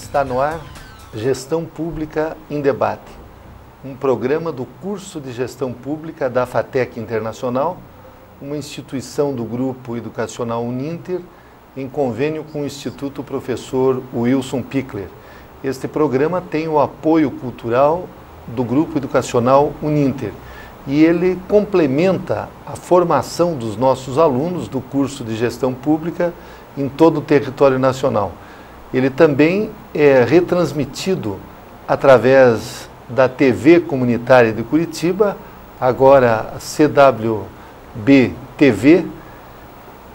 Está no ar Gestão Pública em Debate, um programa do curso de Gestão Pública da FATEC Internacional, uma instituição do Grupo Educacional Uninter, em convênio com o Instituto Professor Wilson Pickler. Este programa tem o apoio cultural do Grupo Educacional Uninter e ele complementa a formação dos nossos alunos do curso de Gestão Pública em todo o território nacional. Ele também é retransmitido através da TV Comunitária de Curitiba, agora CWB TV,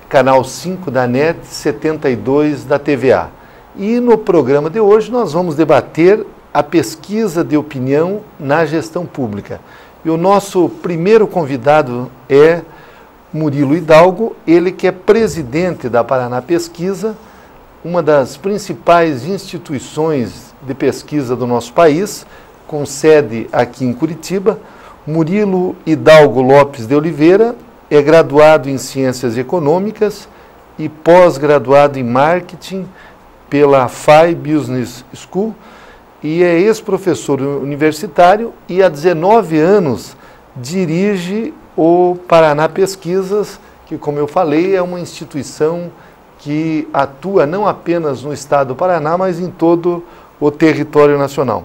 canal 5 da NET, 72 da TVA. E no programa de hoje nós vamos debater a pesquisa de opinião na gestão pública. E o nosso primeiro convidado é Murilo Hidalgo, ele que é presidente da Paraná Pesquisa, uma das principais instituições de pesquisa do nosso país, com sede aqui em Curitiba. Murilo Hidalgo Lopes de Oliveira é graduado em Ciências Econômicas e pós-graduado em Marketing pela FAI Business School e é ex-professor universitário e há 19 anos dirige o Paraná Pesquisas, que, como eu falei, é uma instituição que atua não apenas no estado do Paraná, mas em todo o território nacional.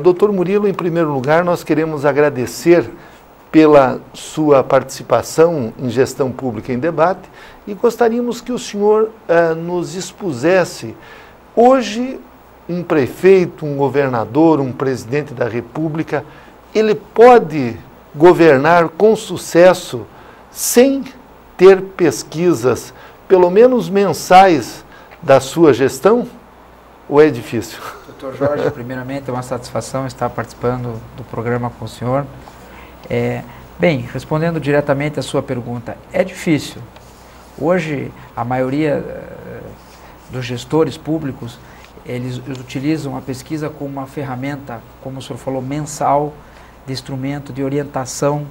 Doutor Murilo, em primeiro lugar, nós queremos agradecer pela sua participação em Gestão Pública em Debate e gostaríamos que o senhor nos expusesse hoje um prefeito, um governador, um presidente da República, ele pode governar com sucesso sem ter pesquisas, pelo menos mensais, da sua gestão? Ou é difícil? Doutor Jorge, primeiramente é uma satisfação estar participando do programa com o senhor. Bem, respondendo diretamente à sua pergunta, é difícil. Hoje, a maioria dos gestores públicos, eles utilizam a pesquisa como uma ferramenta, como o senhor falou, mensal, de instrumento de orientação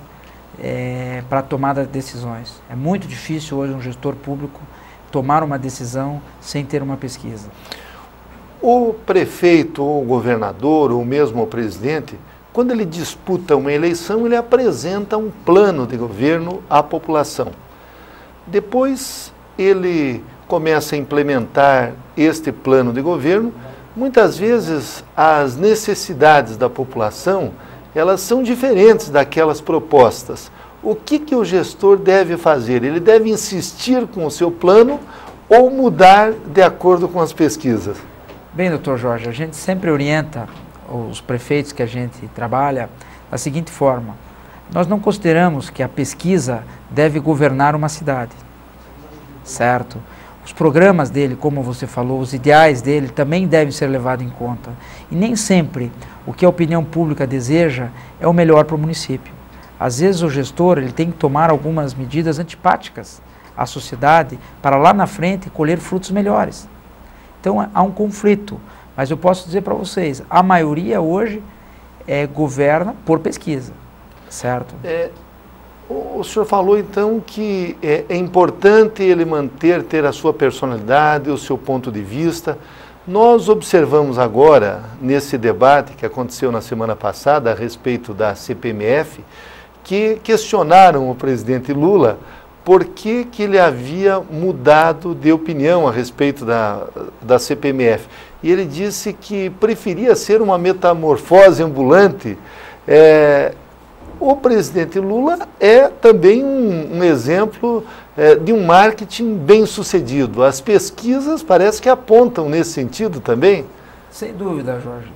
para a tomada de decisões. É muito difícil hoje um gestor público tomar uma decisão sem ter uma pesquisa. O prefeito, ou o governador, ou mesmo o presidente, quando ele disputa uma eleição, ele apresenta um plano de governo à população. Depois, ele começa a implementar este plano de governo. Muitas vezes, as necessidades da população, elas são diferentes daquelas propostas. O que o gestor deve fazer? Ele deve insistir com o seu plano ou mudar de acordo com as pesquisas? Bem, doutor Jorge, a gente sempre orienta os prefeitos que a gente trabalha da seguinte forma: nós não consideramos que a pesquisa deve governar uma cidade, certo? Os programas dele, como você falou, os ideais dele também devem ser levados em conta. E nem sempre o que a opinião pública deseja é o melhor para o município. Às vezes o gestor ele tem que tomar algumas medidas antipáticas à sociedade para lá na frente colher frutos melhores. Então há um conflito, mas eu posso dizer para vocês, a maioria hoje governa por pesquisa, certo? O senhor falou então que é importante ele ter a sua personalidade, o seu ponto de vista. Nós observamos agora, nesse debate que aconteceu na semana passada a respeito da CPMF, que questionaram o presidente Lula por que ele havia mudado de opinião a respeito da CPMF. E ele disse que preferia ser uma metamorfose ambulante. O presidente Lula é também um exemplo de um marketing bem sucedido. As pesquisas parece que apontam nesse sentido também. Sem dúvida, Jorge.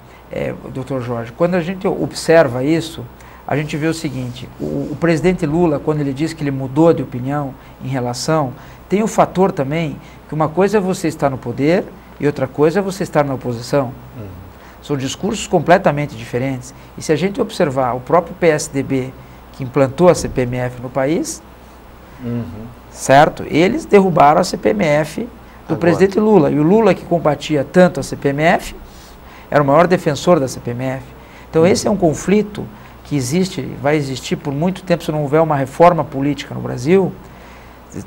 Doutor Jorge, quando a gente observa isso, a gente vê o seguinte: o presidente Lula, quando ele diz que ele mudou de opinião em relação, tem o fator também que uma coisa é você estar no poder e outra coisa é você estar na oposição. São discursos completamente diferentes. E se a gente observar o próprio PSDB, que implantou a CPMF no país, certo? Eles derrubaram a CPMF do presidente Lula. E o Lula, que combatia tanto a CPMF, era o maior defensor da CPMF. Então esse é um conflito que existe, vai existir por muito tempo se não houver uma reforma política no Brasil,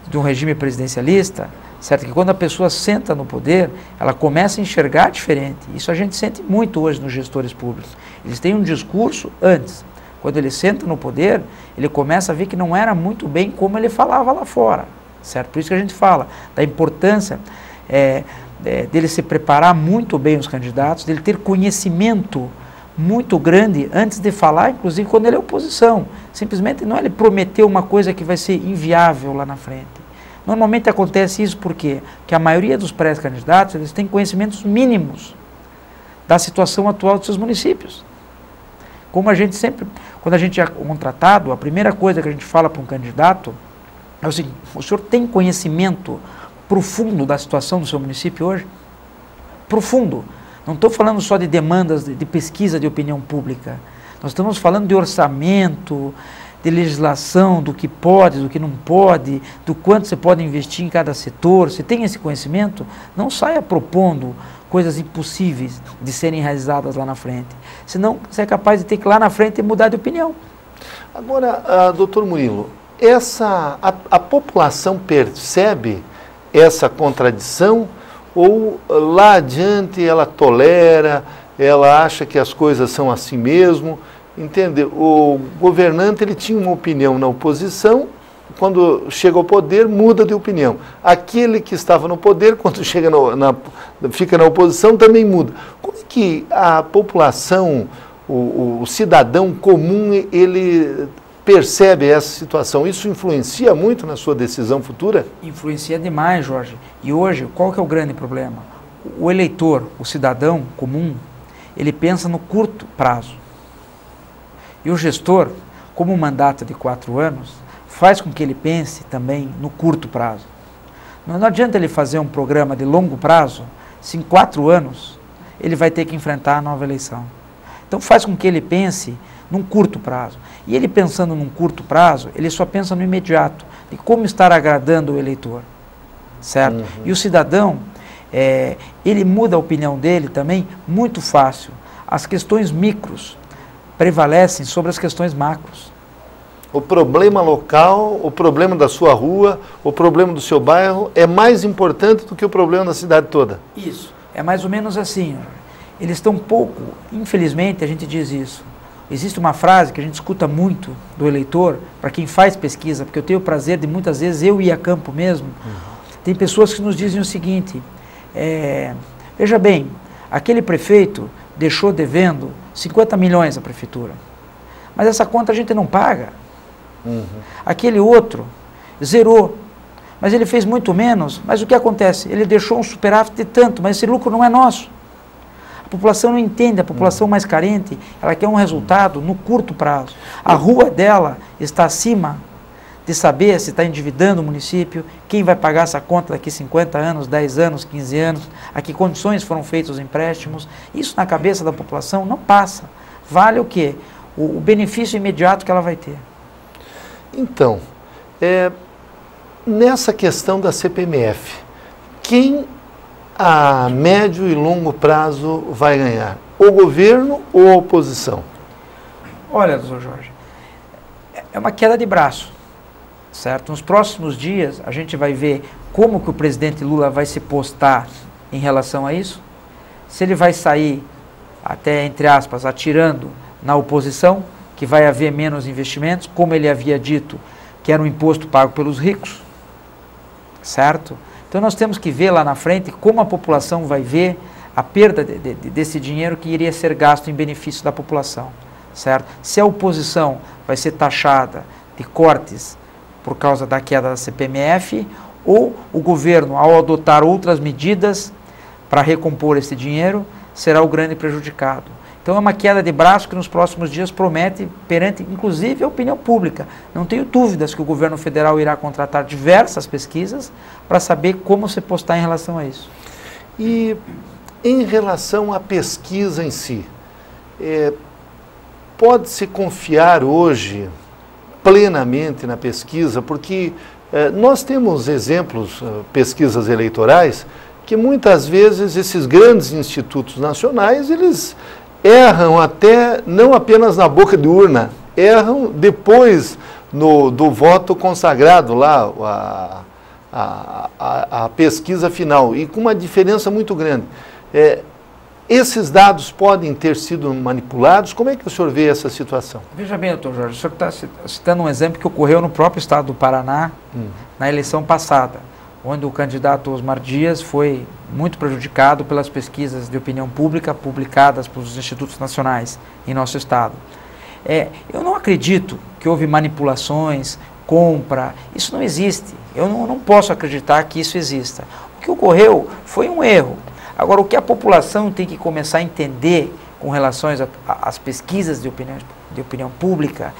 de um regime presidencialista, certo? Que quando a pessoa senta no poder, ela começa a enxergar diferente. Isso a gente sente muito hoje nos gestores públicos. Eles têm um discurso antes. Quando ele senta no poder, ele começa a ver que não era muito bem como ele falava lá fora, certo? Por isso que a gente fala da importância dele se preparar muito bem os candidatos, dele ter conhecimento muito grande antes de falar, inclusive quando ele é oposição. Simplesmente não é ele prometer uma coisa que vai ser inviável lá na frente. Normalmente acontece isso porque a maioria dos pré-candidatos eles têm conhecimentos mínimos da situação atual dos seus municípios. Como a gente sempre, quando a gente é contratado, a primeira coisa que a gente fala para um candidato é o seguinte: o senhor tem conhecimento profundo da situação do seu município hoje? Profundo. Não estou falando só de demandas de pesquisa de opinião pública. Nós estamos falando de orçamento, de legislação, do que pode, do que não pode, do quanto você pode investir em cada setor. Você tem esse conhecimento? Não saia propondo coisas impossíveis de serem realizadas lá na frente. Senão, você é capaz de ter que ir lá na frente e mudar de opinião. Agora, doutor Murilo, a população percebe essa contradição ou lá adiante ela tolera, ela acha que as coisas são assim mesmo? Entende? O governante ele tinha uma opinião na oposição, quando chega ao poder muda de opinião. Aquele que estava no poder, quando chega fica na oposição, também muda. Como é que a população, o cidadão comum, ele percebe essa situação? Isso influencia muito na sua decisão futura? Influencia demais, Jorge. E hoje, qual que é o grande problema? O eleitor, o cidadão comum, ele pensa no curto prazo. E o gestor, como um mandato de 4 anos, faz com que ele pense também no curto prazo. Não adianta ele fazer um programa de longo prazo, se em 4 anos ele vai ter que enfrentar a nova eleição. Então faz com que ele pense num curto prazo. E ele pensando num curto prazo, ele só pensa no imediato, de como estar agradando o eleitor, certo? Uhum. E o cidadão, ele muda a opinião dele também muito fácil. As questões micros prevalecem sobre as questões macros. O problema local, o problema da sua rua, o problema do seu bairro é mais importante do que o problema da cidade toda. Isso, é mais ou menos assim. Eles estão pouco, infelizmente a gente diz isso. Existe uma frase que a gente escuta muito do eleitor, para quem faz pesquisa, porque eu tenho o prazer de muitas vezes eu ir a campo mesmo. Tem pessoas que nos dizem o seguinte: veja bem, aquele prefeito deixou devendo 50 milhões à prefeitura, mas essa conta a gente não paga. Aquele outro zerou, mas ele fez muito menos, mas o que acontece? Ele deixou um superávit de tanto, mas esse lucro não é nosso. A população não entende, a população mais carente, ela quer um resultado no curto prazo. A rua dela está acima de saber se está endividando o município, quem vai pagar essa conta daqui 50 anos, 10 anos, 15 anos, a que condições foram feitos os empréstimos. Isso na cabeça da população não passa. Vale o quê? O benefício imediato que ela vai ter. Então, nessa questão da CPMF, quem a médio e longo prazo vai ganhar? O governo ou a oposição? Olha, doutor Jorge, é uma queda de braço, certo? Nos próximos dias a gente vai ver como que o presidente Lula vai se postar em relação a isso, se ele vai sair, até entre aspas, atirando na oposição, que vai haver menos investimentos, como ele havia dito, que era um imposto pago pelos ricos, certo? Então nós temos que ver lá na frente como a população vai ver a perda desse dinheiro que iria ser gasto em benefício da população, certo? Se a oposição vai ser taxada de cortes por causa da queda da CPMF, ou o governo, ao adotar outras medidas para recompor esse dinheiro, será o grande prejudicado. Então é uma queda de braço que nos próximos dias promete perante, inclusive, a opinião pública. Não tenho dúvidas que o governo federal irá contratar diversas pesquisas para saber como se postar em relação a isso. E em relação à pesquisa em si, pode-se confiar hoje plenamente na pesquisa? Porque nós temos exemplos, pesquisas eleitorais, que muitas vezes esses grandes institutos nacionais, eles erram até, não apenas na boca de urna, erram depois do voto consagrado lá, a pesquisa final, e com uma diferença muito grande. Esses dados podem ter sido manipulados? Como é que o senhor vê essa situação? Veja bem, doutor Jorge, o senhor está citando um exemplo que ocorreu no próprio estado do Paraná, na eleição passada, onde o candidato Osmar Dias foi muito prejudicado pelas pesquisas de opinião pública publicadas pelos institutos nacionais em nosso estado. Eu não acredito que houve manipulações, compra, isso não existe. Eu não posso acreditar que isso exista. O que ocorreu foi um erro. Agora, o que a população tem que começar a entender com relação às pesquisas de opinião pública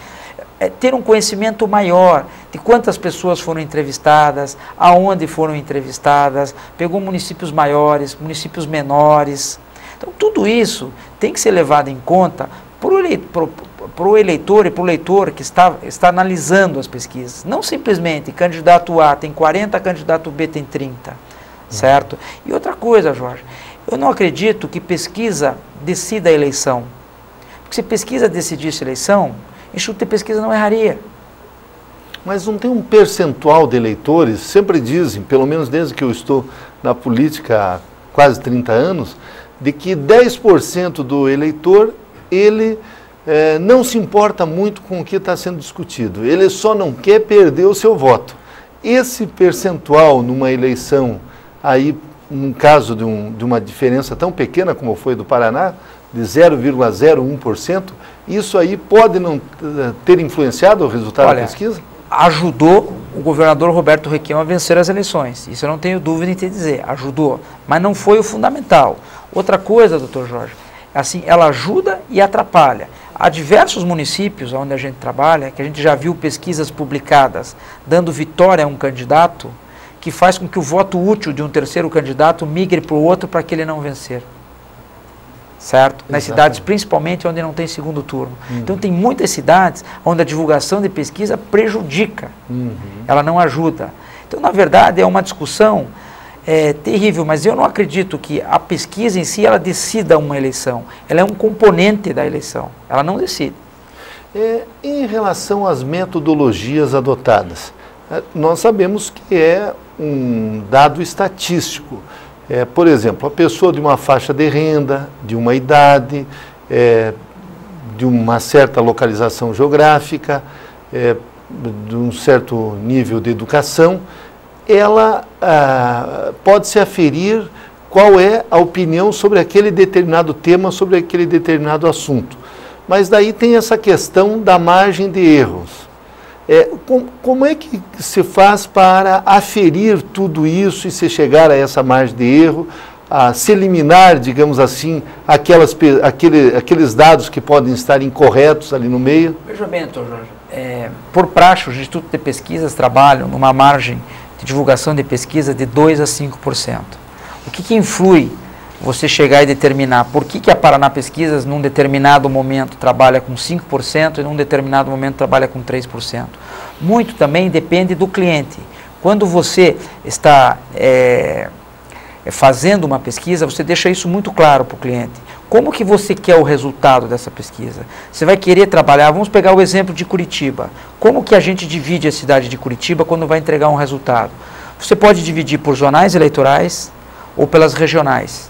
é ter um conhecimento maior de quantas pessoas foram entrevistadas, aonde foram entrevistadas, pegou municípios maiores, municípios menores. Então, tudo isso tem que ser levado em conta para o eleitor e para o leitor que está analisando as pesquisas. Não simplesmente candidato A tem 40, candidato B tem 30. Certo? E outra coisa, Jorge, eu não acredito que pesquisa decida a eleição. Porque se pesquisa decidisse a eleição, Instituto de Pesquisa não erraria. Mas não tem um percentual de eleitores, sempre dizem, pelo menos desde que eu estou na política há quase 30 anos, de que 10% do eleitor, ele não se importa muito com o que está sendo discutido. Ele só não quer perder o seu voto. Esse percentual numa eleição, aí, num caso de uma diferença tão pequena como foi do Paraná, de 0,01%, isso aí pode não ter influenciado o resultado da pesquisa? Ajudou o governador Roberto Requião a vencer as eleições. Isso eu não tenho dúvida em te dizer. Ajudou. Mas não foi o fundamental. Outra coisa, doutor Jorge, assim, ela ajuda e atrapalha. Há diversos municípios onde a gente trabalha, que a gente já viu pesquisas publicadas dando vitória a um candidato, que faz com que o voto útil de um terceiro candidato migre para o outro para que ele não vencer. Certo? Nas cidades, principalmente, onde não tem segundo turno. Então, tem muitas cidades onde a divulgação de pesquisa prejudica. Ela não ajuda. Então, na verdade, é uma discussão terrível, mas eu não acredito que a pesquisa em si, ela decida uma eleição. Ela é um componente da eleição. Ela não decide. Em relação às metodologias adotadas, nós sabemos que é um dado estatístico. Por exemplo, a pessoa de uma faixa de renda, de uma idade, de uma certa localização geográfica, de um certo nível de educação, ela pode se aferir qual é a opinião sobre aquele determinado tema, sobre aquele determinado assunto. Mas daí tem essa questão da margem de erros. Como é que se faz para aferir tudo isso e se chegar a essa margem de erro, a se eliminar, digamos assim, aqueles dados que podem estar incorretos ali no meio? Veja bem, doutor Jorge, por praxe, os institutos de pesquisas trabalham numa margem de divulgação de pesquisa de 2% a 5%. O que influi você chegar e determinar por que a Paraná Pesquisas, num determinado momento, trabalha com 5% e num determinado momento trabalha com 3%. Muito também depende do cliente. Quando você está fazendo uma pesquisa, você deixa isso muito claro para o cliente. Como que você quer o resultado dessa pesquisa? Você vai querer trabalhar, vamos pegar o exemplo de Curitiba. Como que a gente divide a cidade de Curitiba quando vai entregar um resultado? Você pode dividir por zonais eleitorais ou pelas regionais.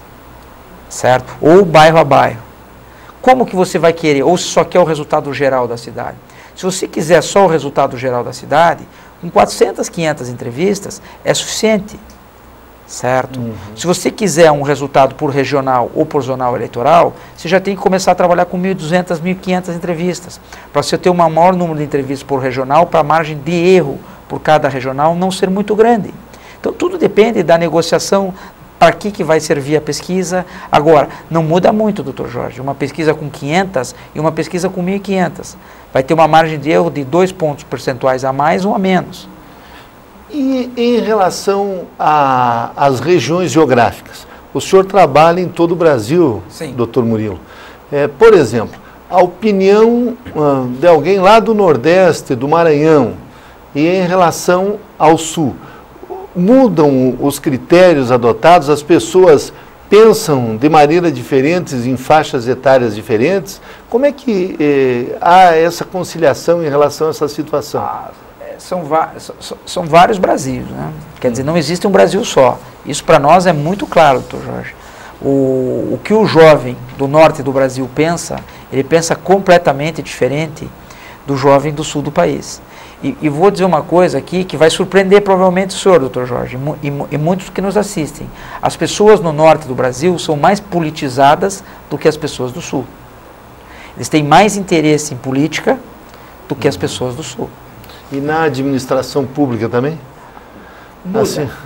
Certo? Ou bairro a bairro. Como que você vai querer? Ou se só quer o resultado geral da cidade? Se você quiser só o resultado geral da cidade, com 400, 500 entrevistas, é suficiente. Certo? Se você quiser um resultado por regional ou por zonal eleitoral, você já tem que começar a trabalhar com 1.200, 1.500 entrevistas. Para você ter um maior número de entrevistas por regional, para a margem de erro por cada regional não ser muito grande. Então, tudo depende da negociação. Para que vai servir a pesquisa? Agora, não muda muito, doutor Jorge, uma pesquisa com 500 e uma pesquisa com 1.500. Vai ter uma margem de erro de 2 pontos percentuais a mais ou a menos. E em relação às regiões geográficas? O senhor trabalha em todo o Brasil, sim, doutor Murilo. Por exemplo, a opinião de alguém lá do Nordeste, do Maranhão, e em relação ao Sul, mudam os critérios adotados? As pessoas pensam de maneira diferente em faixas etárias diferentes? Como é que há essa conciliação em relação a essa situação? são vários Brasis, né? Quer dizer, não existe um Brasil só. Isso para nós é muito claro, doutor Jorge. O que o jovem do norte do Brasil pensa, ele pensa completamente diferente do jovem do sul do país. E vou dizer uma coisa aqui que vai surpreender provavelmente o senhor, doutor Jorge, e muitos que nos assistem. As pessoas no norte do Brasil são mais politizadas do que as pessoas do sul. Eles têm mais interesse em política do que as pessoas do sul. E na administração pública também?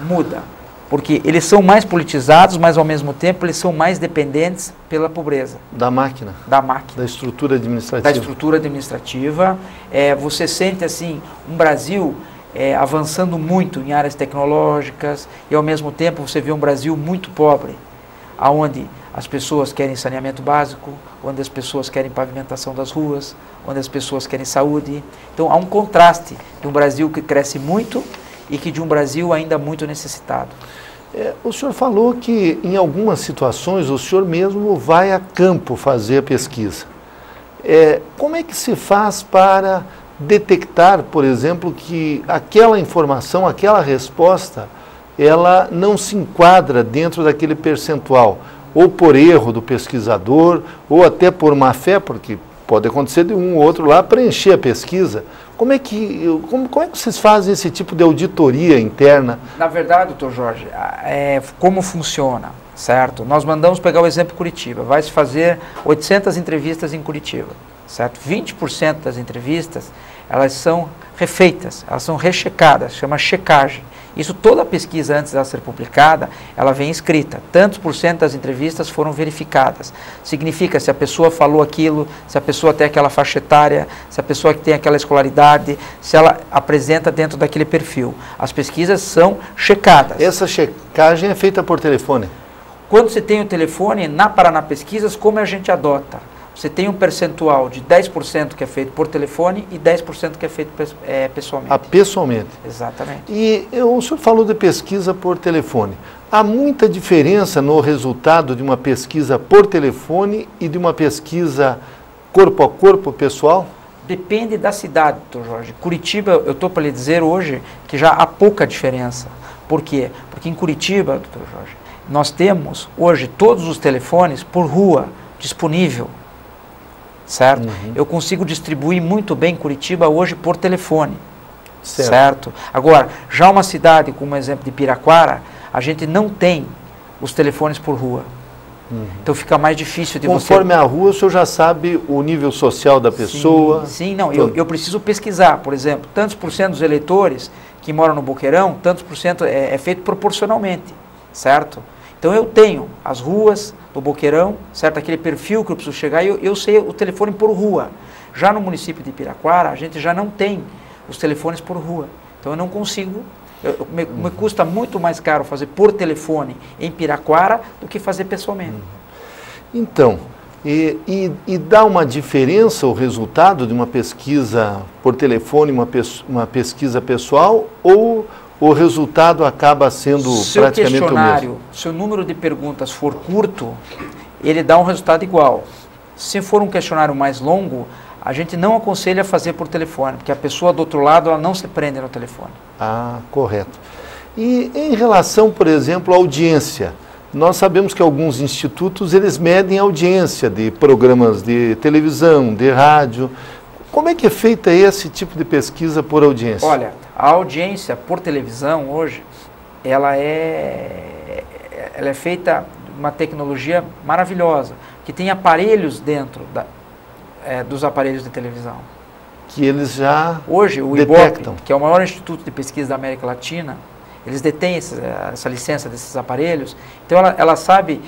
Muda. Porque eles são mais politizados, mas ao mesmo tempo eles são mais dependentes pela pobreza. Da máquina? Da máquina. Da estrutura administrativa? Da estrutura administrativa. Você sente assim um Brasil avançando muito em áreas tecnológicas e ao mesmo tempo você vê um Brasil muito pobre, onde as pessoas querem saneamento básico, onde as pessoas querem pavimentação das ruas, onde as pessoas querem saúde. Então há um contraste de um Brasil que cresce muito e que de um Brasil ainda muito necessitado. O senhor falou que em algumas situações o senhor mesmo vai a campo fazer a pesquisa. Como é que se faz para detectar, por exemplo, que aquela informação, aquela resposta, ela não se enquadra dentro daquele percentual, ou por erro do pesquisador, ou até por má fé, porque pode acontecer de um ou outro lá preencher a pesquisa. Como é que vocês fazem esse tipo de auditoria interna? Na verdade, doutor Jorge, como funciona, certo? Nós mandamos pegar o exemplo Curitiba. Vai se fazer 800 entrevistas em Curitiba, certo? 20% das entrevistas, elas são refeitas, elas são rechecadas, chama checagem. Isso, toda pesquisa antes de ser publicada, ela vem escrita. Tantos por cento das entrevistas foram verificadas. Significa se a pessoa falou aquilo, se a pessoa tem aquela faixa etária, se a pessoa tem aquela escolaridade, se ela apresenta dentro daquele perfil. As pesquisas são checadas. Essa checagem é feita por telefone? Quando você tem o telefone, na Paraná Pesquisas, como a gente adota? Você tem um percentual de 10% que é feito por telefone e 10% que é feito pessoalmente. Pessoalmente? Exatamente. E o senhor falou de pesquisa por telefone. Há muita diferença no resultado de uma pesquisa por telefone e de uma pesquisa corpo a corpo, pessoal? Depende da cidade, doutor Jorge. Curitiba, eu estou para lhe dizer hoje que já há pouca diferença. Por quê? Porque em Curitiba, doutor Jorge, nós temos hoje todos os telefones por rua disponível. Certo? Eu consigo distribuir muito bem Curitiba hoje por telefone. Certo? Agora, já uma cidade, como o exemplo de Piraquara, a gente não tem os telefones por rua. Então fica mais difícil de Conforme a rua, o senhor já sabe o nível social da pessoa? Sim, não. Eu preciso pesquisar, por exemplo, tantos por cento dos eleitores que moram no Boqueirão, tantos por cento é feito proporcionalmente. Certo? Então eu tenho as ruas do Boqueirão, certo? Aquele perfil que eu preciso chegar, e eu sei o telefone por rua. Já no município de Piraquara, a gente já não tem os telefones por rua. Então eu não consigo, me custa muito mais caro fazer por telefone em Piraquara do que fazer pessoalmente. Então, e dá uma diferença o resultado de uma pesquisa por telefone, uma pesquisa pessoal, ou o resultado acaba sendo praticamente o mesmo? Se o número de perguntas for curto, ele dá um resultado igual. Se for um questionário mais longo, a gente não aconselha fazer por telefone, porque a pessoa do outro lado ela não se prende no telefone. Ah, correto. E em relação, por exemplo, à audiência, nós sabemos que alguns institutos eles medem a audiência de programas de televisão, de rádio. Como é que é feita esse tipo de pesquisa por audiência? Olha, a audiência por televisão hoje, ela é feita uma tecnologia maravilhosa, que tem aparelhos dentro dos aparelhos de televisão. Que eles já hoje, o detectam. IBOP, que é o maior instituto de pesquisa da América Latina, eles detêm essa licença desses aparelhos, então ela sabe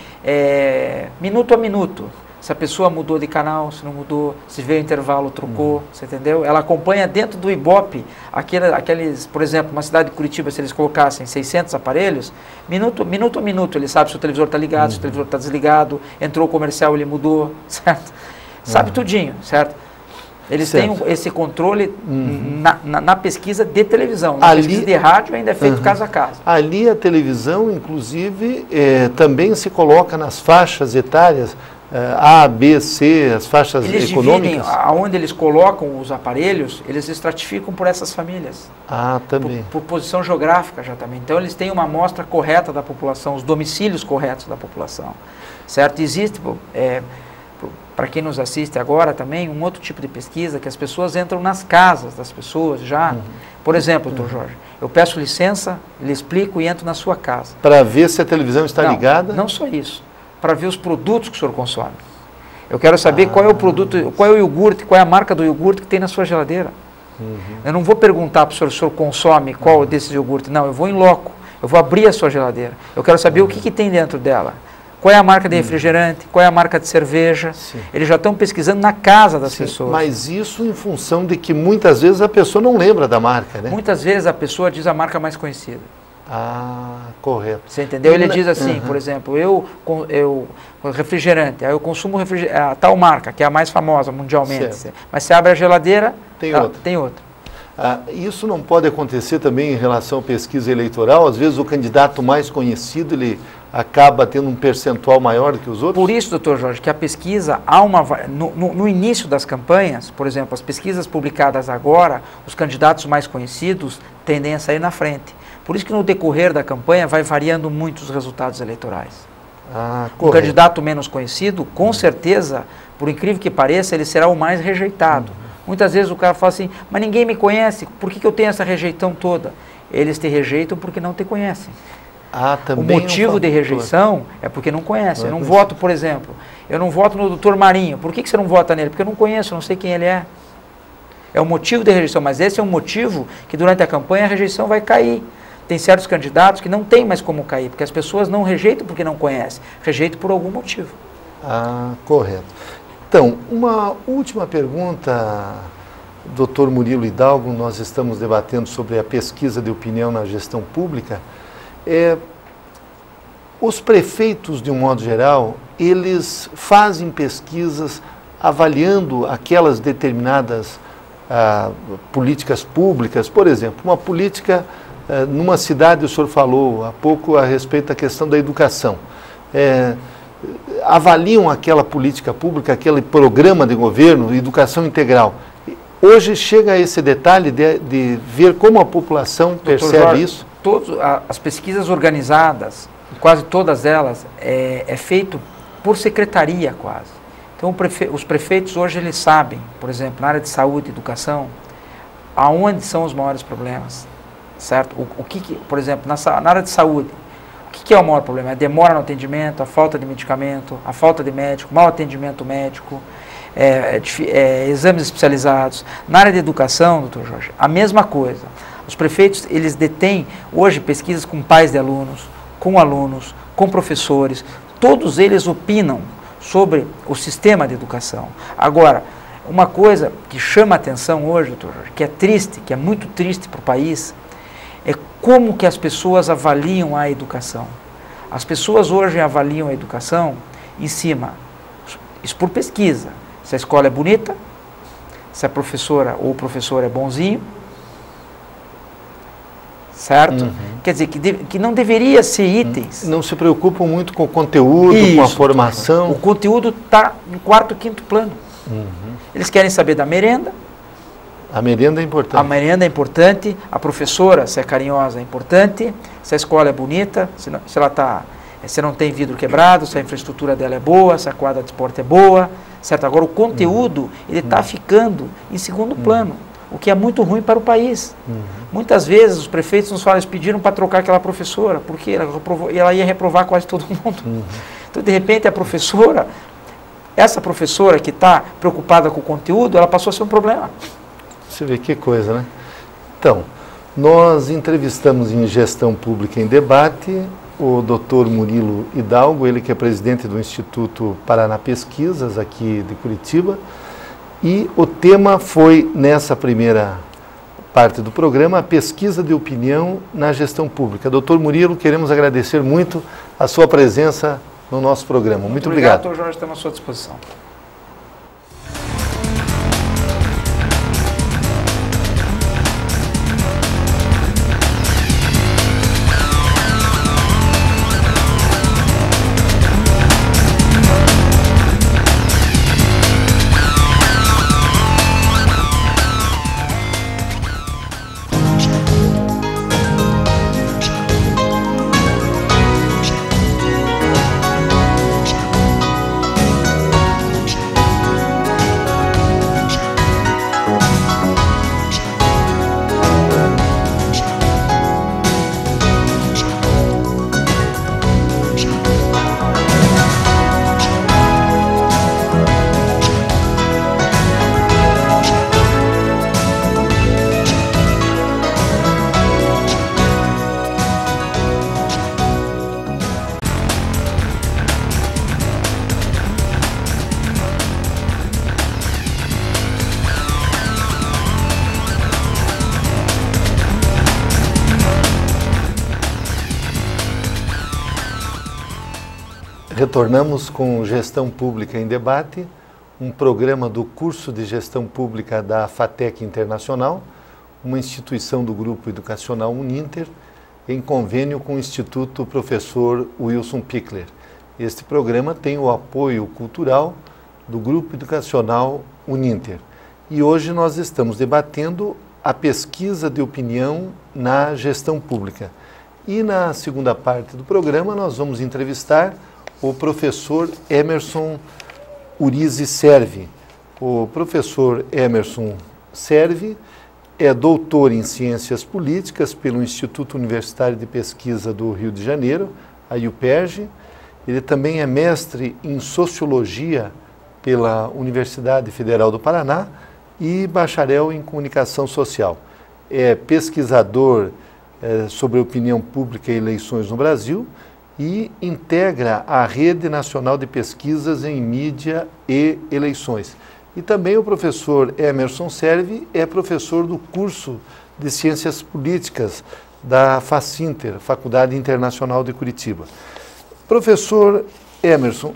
minuto a minuto, se a pessoa mudou de canal, se não mudou, se veio intervalo, trocou, você entendeu? Ela acompanha dentro do IBOP, aqueles, por exemplo, uma cidade de Curitiba, se eles colocassem 600 aparelhos, minuto a minuto, ele sabe se o televisor está ligado, se o televisor está desligado, entrou o comercial, ele mudou, certo? Sabe tudinho, certo? Eles têm esse controle na pesquisa de televisão. Na pesquisa de rádio ainda é feito caso a caso. Ali a televisão, inclusive, também se coloca nas faixas etárias A, B, C, as faixas econômicas? Dividem, aonde eles colocam os aparelhos, eles estratificam por essas famílias. Ah, também. Por posição geográfica já também. Então eles têm uma amostra correta da população, os domicílios corretos da população. Certo? Existe, para quem nos assiste agora também, um outro tipo de pesquisa que as pessoas entram nas casas das pessoas já. Por exemplo, doutor Jorge, eu peço licença, lhe explico e entro na sua casa. Para ver se a televisão está ligada? Não só isso. Para ver os produtos que o senhor consome. Eu quero saber qual é o produto, qual é o iogurte, qual é a marca do iogurte que tem na sua geladeira. Eu não vou perguntar para o senhor consome qual desses iogurtes. Não, eu vou em loco. Eu vou abrir a sua geladeira. Eu quero saber o que tem dentro dela. Qual é a marca de refrigerante, qual é a marca de cerveja. Sim. Eles já estão pesquisando na casa das pessoas. Mas isso em função de que muitas vezes a pessoa não lembra da marca, né? Muitas vezes a pessoa diz a marca mais conhecida. Ah, correto. Você entendeu? Ele diz assim, por exemplo, eu refrigerante, aí eu consumo a tal marca, que é a mais famosa mundialmente. Certo. Mas você abre a geladeira, tem outra. Isso não pode acontecer também em relação à pesquisa eleitoral? Às vezes o candidato mais conhecido, ele acaba tendo um percentual maior do que os outros? Por isso, doutor Jorge, que a pesquisa, no início das campanhas, por exemplo, as pesquisas publicadas agora, os candidatos mais conhecidos tendem a sair na frente. Por isso que no decorrer da campanha vai variando muito os resultados eleitorais. O candidato menos conhecido, com certeza, por incrível que pareça, ele será o mais rejeitado. Muitas vezes o cara fala assim, mas ninguém me conhece, por que eu tenho essa rejeição toda? Eles te rejeitam porque não te conhecem. O motivo de rejeição é porque não conhece. Eu não voto, por exemplo, eu não voto no doutor Marinho. Por que você não vota nele? Porque eu não conheço, eu não sei quem ele é. É o motivo de rejeição, mas esse é um motivo que durante a campanha a rejeição vai cair. Tem certos candidatos que não tem mais como cair, porque as pessoas não rejeitam porque não conhecem, rejeitam por algum motivo. Correto. Então, uma última pergunta, doutor Murilo Hidalgo, nós estamos debatendo sobre a pesquisa de opinião na gestão pública. Os prefeitos, de um modo geral, eles fazem pesquisas avaliando aquelas determinadas políticas públicas. Por exemplo, uma política... numa cidade, o senhor falou há pouco a respeito da questão da educação. Avaliam aquela política pública, aquele programa de governo, educação integral. Hoje chega a esse detalhe de ver como a população percebe Jorge, isso? As pesquisas organizadas, quase todas elas, é feito por secretaria quase. Então os prefeitos hoje eles sabem, por exemplo, na área de saúde e educação, aonde são os maiores problemas. Certo? Por exemplo, na área de saúde, o que é o maior problema? É a demora no atendimento, a falta de medicamento, a falta de médico, mau atendimento médico, exames especializados. Na área de educação, doutor Jorge, a mesma coisa. Os prefeitos, eles detêm hoje pesquisas com pais de alunos, com professores, todos eles opinam sobre o sistema de educação. Agora, uma coisa que chama a atenção hoje, doutor Jorge, que é triste, que é muito triste para o país, é como que as pessoas avaliam a educação. As pessoas hoje avaliam a educação em cima, isso por pesquisa, se a escola é bonita, se a professora ou o professor é bonzinho, certo? Quer dizer, que não deveria ser itens. Não se preocupam muito com o conteúdo, com a formação. O conteúdo está em quarto, quinto plano. Eles querem saber da merenda. A merenda é importante. A merenda é importante, a professora, se é carinhosa, é importante, se a escola é bonita, se não tem vidro quebrado, se a infraestrutura dela é boa, se a quadra de esporte é boa, certo? Agora o conteúdo, ele está ficando em segundo plano, o que é muito ruim para o país. Muitas vezes os prefeitos nos falam, eles pediram para trocar aquela professora, porque ela ia reprovar quase todo mundo. Então, de repente, essa professora que está preocupada com o conteúdo, ela passou a ser um problema. Você vê que coisa, né? Então, nós entrevistamos em Gestão Pública em Debate o Dr. Murilo Hidalgo, ele que é presidente do Instituto Paraná Pesquisas, aqui de Curitiba, e o tema foi, nessa primeira parte do programa, a pesquisa de opinião na gestão pública. Dr. Murilo, queremos agradecer muito a sua presença no nosso programa. Muito obrigado. Doutor Jorge, estamos à sua disposição. Retornamos com Gestão Pública em Debate, um programa do curso de Gestão Pública da FATEC Internacional, uma instituição do Grupo Educacional Uninter, em convênio com o Instituto Professor Wilson Pickler. Este programa tem o apoio cultural do Grupo Educacional Uninter. E hoje nós estamos debatendo a pesquisa de opinião na gestão pública. E na segunda parte do programa nós vamos entrevistar o professor Emerson Urize Servi. O professor Emerson Servi é doutor em Ciências Políticas pelo Instituto Universitário de Pesquisa do Rio de Janeiro, a UPERJ. Ele também é mestre em Sociologia pela Universidade Federal do Paraná e bacharel em Comunicação Social. É pesquisador sobre opinião pública e eleições no Brasil e integra a Rede Nacional de Pesquisas em Mídia e Eleições. E também o professor Emerson Servi é professor do curso de Ciências Políticas da FACINTER, Faculdade Internacional de Curitiba. Professor Emerson,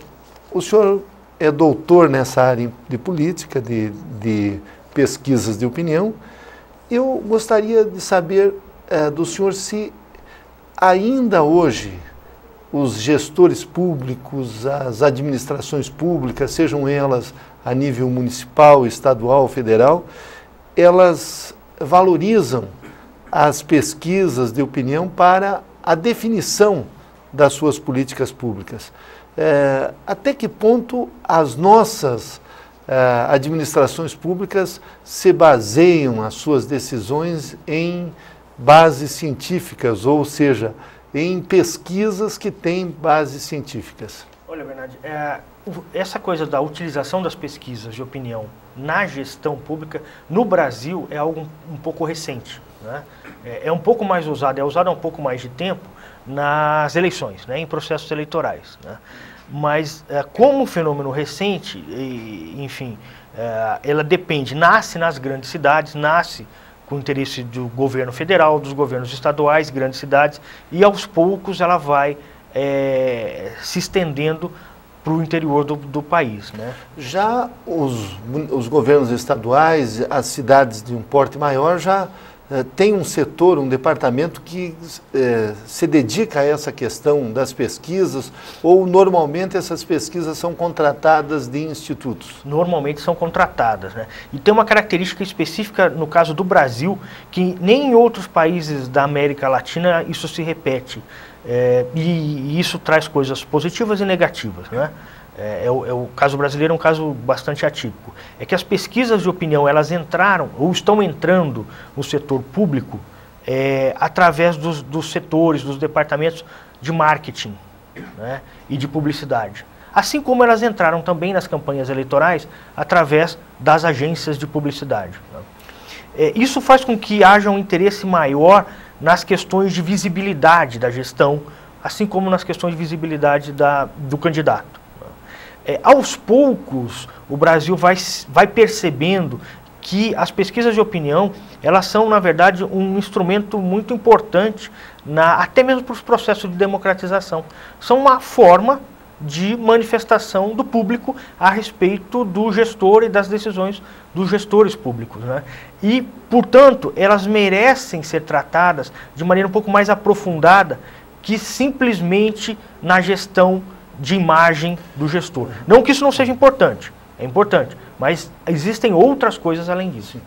o senhor é doutor nessa área de política, de pesquisas de opinião. Eu gostaria de saber do senhor se ainda hoje os gestores públicos, as administrações públicas, sejam elas a nível municipal, estadual, federal, elas valorizam as pesquisas de opinião para a definição das suas políticas públicas. Até que ponto as nossas administrações públicas se baseiam as suas decisões em bases científicas, ou seja, em pesquisas que têm bases científicas? Olha, Bernardo, essa coisa da utilização das pesquisas de opinião na gestão pública, no Brasil, é algo um pouco recente, né? É um pouco mais usado, é usado há um pouco mais de tempo nas eleições, né, em processos eleitorais, né? Mas como fenômeno recente, enfim, ela depende, nasce nas grandes cidades, nasce com o interesse do governo federal, dos governos estaduais, grandes cidades, e aos poucos ela vai se estendendo para o interior do país, né? Já os governos estaduais, as cidades de um porte maior, já tem um setor, um departamento que se dedica a essa questão das pesquisas, ou normalmente essas pesquisas são contratadas de institutos? Normalmente são contratadas, né? E tem uma característica específica no caso do Brasil, que nem em outros países da América Latina isso se repete. E isso traz coisas positivas e negativas, né? O caso brasileiro é um caso bastante atípico. É que as pesquisas de opinião, elas entraram, ou estão entrando no setor público através dos setores, dos departamentos de marketing, né, e de publicidade. Assim como elas entraram também nas campanhas eleitorais através das agências de publicidade, né? Isso faz com que haja um interesse maior nas questões de visibilidade da gestão, assim como nas questões de visibilidade do candidato. Aos poucos, o Brasil vai percebendo que as pesquisas de opinião, elas são, na verdade, um instrumento muito importante, até mesmo para os processos de democratização. São uma forma de manifestação do público a respeito do gestor e das decisões dos gestores públicos, né? E, portanto, elas merecem ser tratadas de maneira um pouco mais aprofundada que simplesmente na gestão de imagem do gestor. Não que isso não seja importante, é importante, mas existem outras coisas além disso.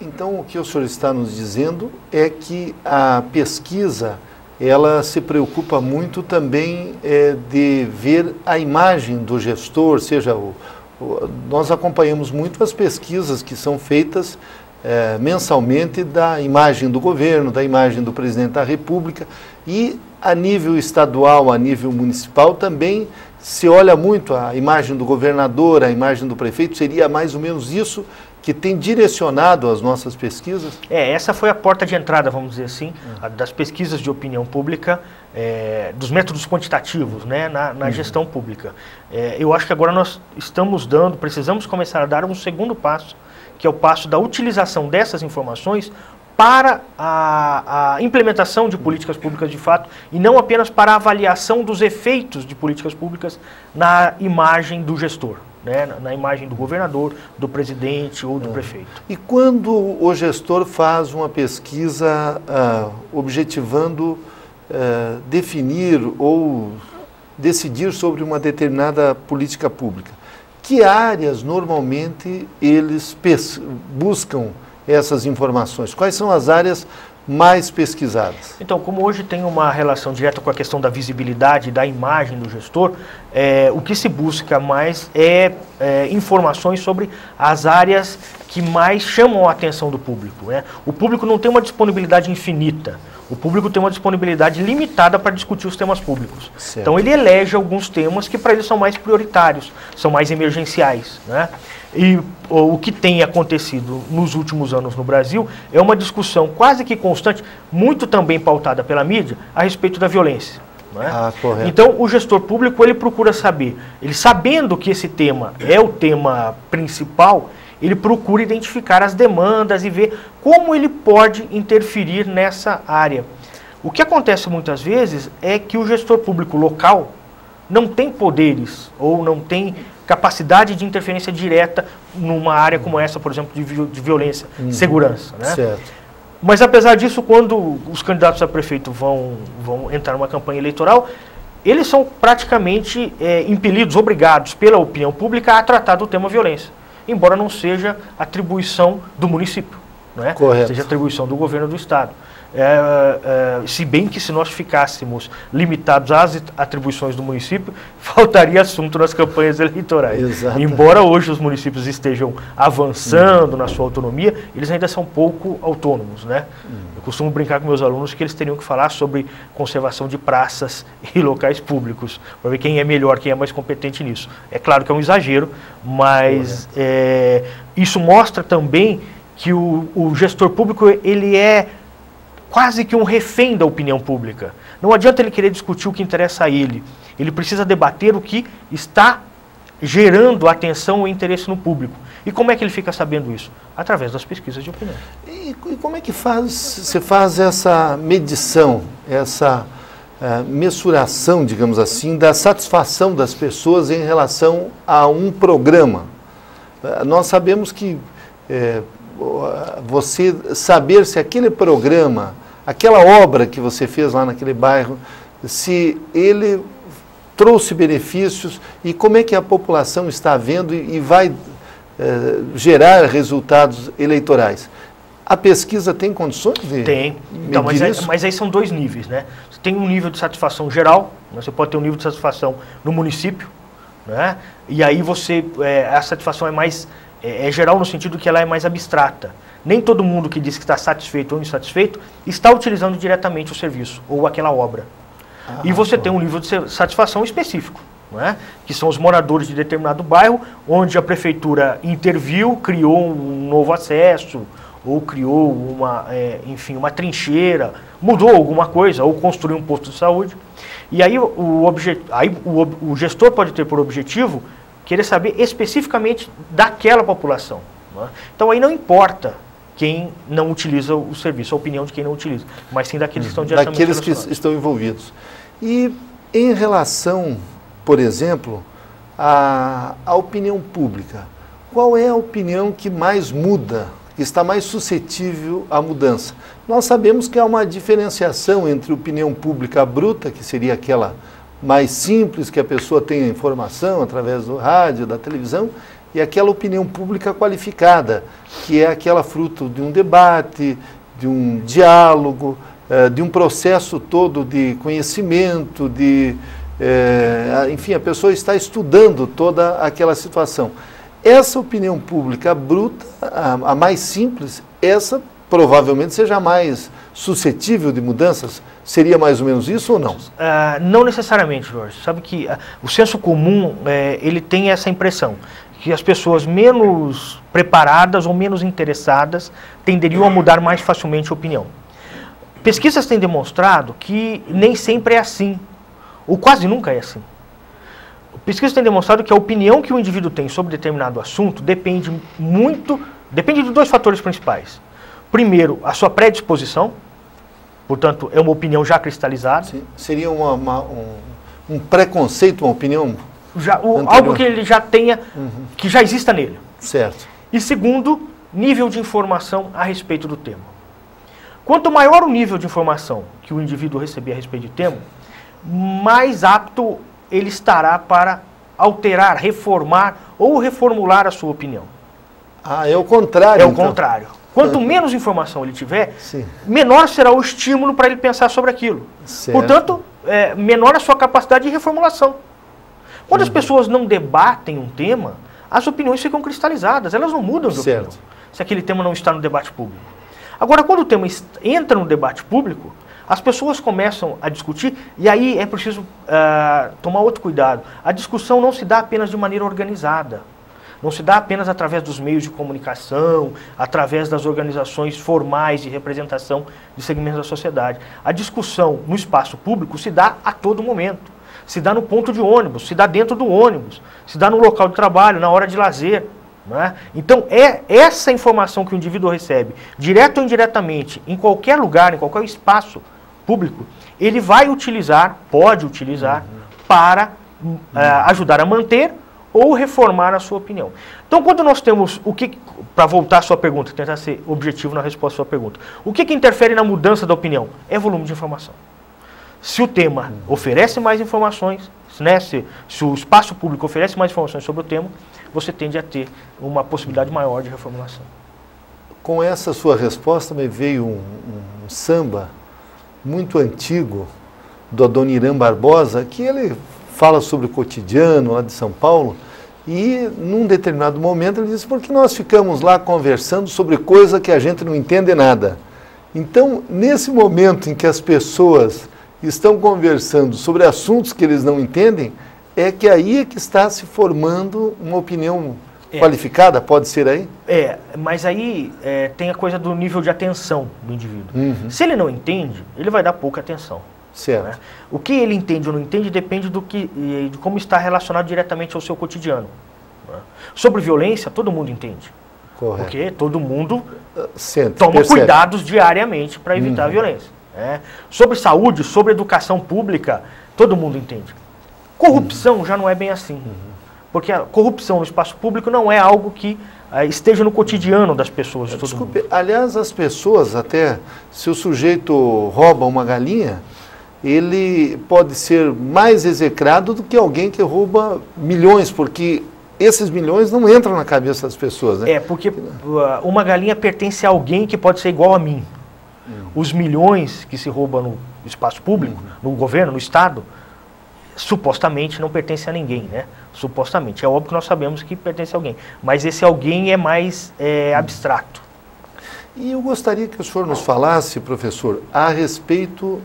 Então, o que o senhor está nos dizendo é que a pesquisa, ela se preocupa muito também de ver a imagem do gestor, seja nós acompanhamos muito as pesquisas que são feitas mensalmente da imagem do governo, da imagem do presidente da República, e a nível estadual, a nível municipal também se olha muito a imagem do governador, a imagem do prefeito. Seria mais ou menos isso que tem direcionado as nossas pesquisas? Essa foi a porta de entrada, vamos dizer assim, das pesquisas de opinião pública, dos métodos quantitativos, né, na gestão pública. Eu acho que agora nós precisamos começar a dar um segundo passo, que é o passo da utilização dessas informações para a implementação de políticas públicas de fato e não apenas para a avaliação dos efeitos de políticas públicas na imagem do gestor, né? Na imagem do governador, do presidente ou do prefeito. E quando o gestor faz uma pesquisa objetivando definir ou decidir sobre uma determinada política pública, que áreas normalmente eles buscam essas informações? Quais são as áreas mais pesquisadas? Então, como hoje tem uma relação direta com a questão da visibilidade, da imagem do gestor, o que se busca mais é informações sobre as áreas que mais chamam a atenção do público, né? O público não tem uma disponibilidade infinita. O público tem uma disponibilidade limitada para discutir os temas públicos. Certo. Então ele elege alguns temas que para ele são mais prioritários, são mais emergenciais, né? E o que tem acontecido nos últimos anos no Brasil é uma discussão quase que constante, muito também pautada pela mídia, a respeito da violência. Não é? Correto. Então o gestor público ele procura saber, ele sabendo que esse tema é o tema principal, ele procura identificar as demandas e ver como ele pode interferir nessa área. O que acontece muitas vezes é que o gestor público local não tem poderes ou não tem capacidade de interferência direta numa área como essa, por exemplo, de violência, segurança, né? Certo. Mas apesar disso, quando os candidatos a prefeito vão entrar numa campanha eleitoral, eles são praticamente impelidos, obrigados pela opinião pública a tratar do tema violência, embora não seja atribuição do município, não é? Correto. Seja atribuição do governo do estado. Se bem que se nós ficássemos limitados às atribuições do município, faltaria assunto nas campanhas eleitorais. Exato. Embora hoje os municípios estejam avançando na sua autonomia, eles ainda são pouco autônomos, né? Eu costumo brincar com meus alunos que eles teriam que falar sobre conservação de praças e locais públicos, para ver quem é melhor, quem é mais competente nisso. É claro que é um exagero, mas isso mostra também que o gestor público ele é quase que um refém da opinião pública. Não adianta ele querer discutir o que interessa a ele. Ele precisa debater o que está gerando atenção e interesse no público. E como é que ele fica sabendo isso? Através das pesquisas de opinião. E como é que você faz essa medição, essa mensuração, digamos assim, da satisfação das pessoas em relação a um programa? Nós sabemos que você saber se aquele programa, aquela obra que você fez lá naquele bairro, se ele trouxe benefícios e como é que a população está vendo e vai gerar resultados eleitorais. A pesquisa tem condições de Tem. Então, mas aí são dois níveis, né? Você tem um nível de satisfação geral, né? Você pode ter um nível de satisfação no município, né? E aí a satisfação é mais geral no sentido que ela é mais abstrata. Nem todo mundo que diz que está satisfeito ou insatisfeito está utilizando diretamente o serviço ou aquela obra. E você tem um nível de satisfação específico, não é? Que são os moradores de determinado bairro, onde a prefeitura interviu, criou um novo acesso, ou criou uma trincheira, mudou alguma coisa, ou construiu um posto de saúde. E aí o gestor pode ter por objetivo querer saber especificamente daquela população. Não é? Então aí não importa quem não utiliza o serviço, a opinião de quem não utiliza, mas sim daqueles que estão diretamente relacionados. Daqueles que estão envolvidos. E em relação, por exemplo, à opinião pública, qual é a opinião que mais muda, que está mais suscetível à mudança? Nós sabemos que há uma diferenciação entre opinião pública bruta, que seria aquela mais simples, que a pessoa tem a informação através do rádio, da televisão, e aquela opinião pública qualificada, que é aquela fruto de um debate, de um diálogo, de um processo todo de conhecimento, enfim, a pessoa está estudando toda aquela situação. Essa opinião pública bruta, a mais simples, essa provavelmente seja mais suscetível de mudanças. Seria mais ou menos isso ou não? Não necessariamente, Jorge. Sabe que o senso comum, ele tem essa impressão, que as pessoas menos preparadas ou menos interessadas tenderiam a mudar mais facilmente a opinião. Pesquisas têm demonstrado que nem sempre é assim, ou quase nunca é assim. Pesquisas têm demonstrado que a opinião que o indivíduo tem sobre determinado assunto depende de dois fatores principais. primeiro, a sua predisposição, portanto, é uma opinião já cristalizada. Sim. Seria um preconceito, uma opinião algo que ele já tenha, que já exista nele. Certo. E segundo, nível de informação a respeito do tema. Quanto maior o nível de informação que o indivíduo receber a respeito do tema, mais apto ele estará para alterar, reformar ou reformular a sua opinião. Ah, é o contrário. É o contrário. Quanto menos informação ele tiver, Sim. menor será o estímulo para ele pensar sobre aquilo. Certo. Portanto, menor a sua capacidade de reformulação. Quando as pessoas não debatem um tema, as opiniões ficam cristalizadas, elas não mudam de opinião, se aquele tema não está no debate público. Agora, quando o tema entra no debate público, as pessoas começam a discutir, e aí é preciso tomar outro cuidado. A discussão não se dá apenas de maneira organizada, não se dá apenas através dos meios de comunicação, através das organizações formais de representação de segmentos da sociedade. A discussão no espaço público se dá a todo momento. Se dá no ponto de ônibus, se dá dentro do ônibus, se dá no local de trabalho, na hora de lazer. Não é? Então, é essa informação que o indivíduo recebe, direto ou indiretamente, em qualquer lugar, em qualquer espaço público, ele vai utilizar, pode utilizar, para ajudar a manter ou reformar a sua opinião. Então, quando nós temos para voltar à sua pergunta, tentar ser objetivo na resposta à sua pergunta, o que interfere na mudança da opinião? É volume de informação. Se o tema oferece mais informações, né, se o espaço público oferece mais informações sobre o tema, você tende a ter uma possibilidade maior de reformulação. Com essa sua resposta me veio um samba muito antigo do Adoniran Barbosa, que ele fala sobre o cotidiano lá de São Paulo, e num determinado momento ele diz, porque nós ficamos lá conversando sobre coisa que a gente não entende nada. Então, nesse momento em que as pessoas estão conversando sobre assuntos que eles não entendem, é que aí é que está se formando uma opinião qualificada, pode ser aí? Mas aí tem a coisa do nível de atenção do indivíduo. Se ele não entende, ele vai dar pouca atenção. Certo. Né? O que ele entende ou não entende depende de como está relacionado diretamente ao seu cotidiano. Né? Sobre violência, todo mundo entende. Correto. Porque todo mundo toma percebe. Cuidados diariamente para evitar a violência. Sobre saúde, sobre educação pública, todo mundo entende. Corrupção já não é bem assim. Porque a corrupção no espaço público não é algo que esteja no cotidiano das pessoas. Desculpe, aliás, as pessoas até, se o sujeito rouba uma galinha, ele pode ser mais execrado do que alguém que rouba milhões, porque esses milhões não entram na cabeça das pessoas. Né? Porque uma galinha pertence a alguém que pode ser igual a mim. Os milhões que se roubam no espaço público, no governo, no Estado, supostamente não pertence a ninguém, né? Supostamente. É óbvio que nós sabemos que pertence a alguém, mas esse alguém é mais abstrato. E eu gostaria que o senhor nos falasse, professor, a respeito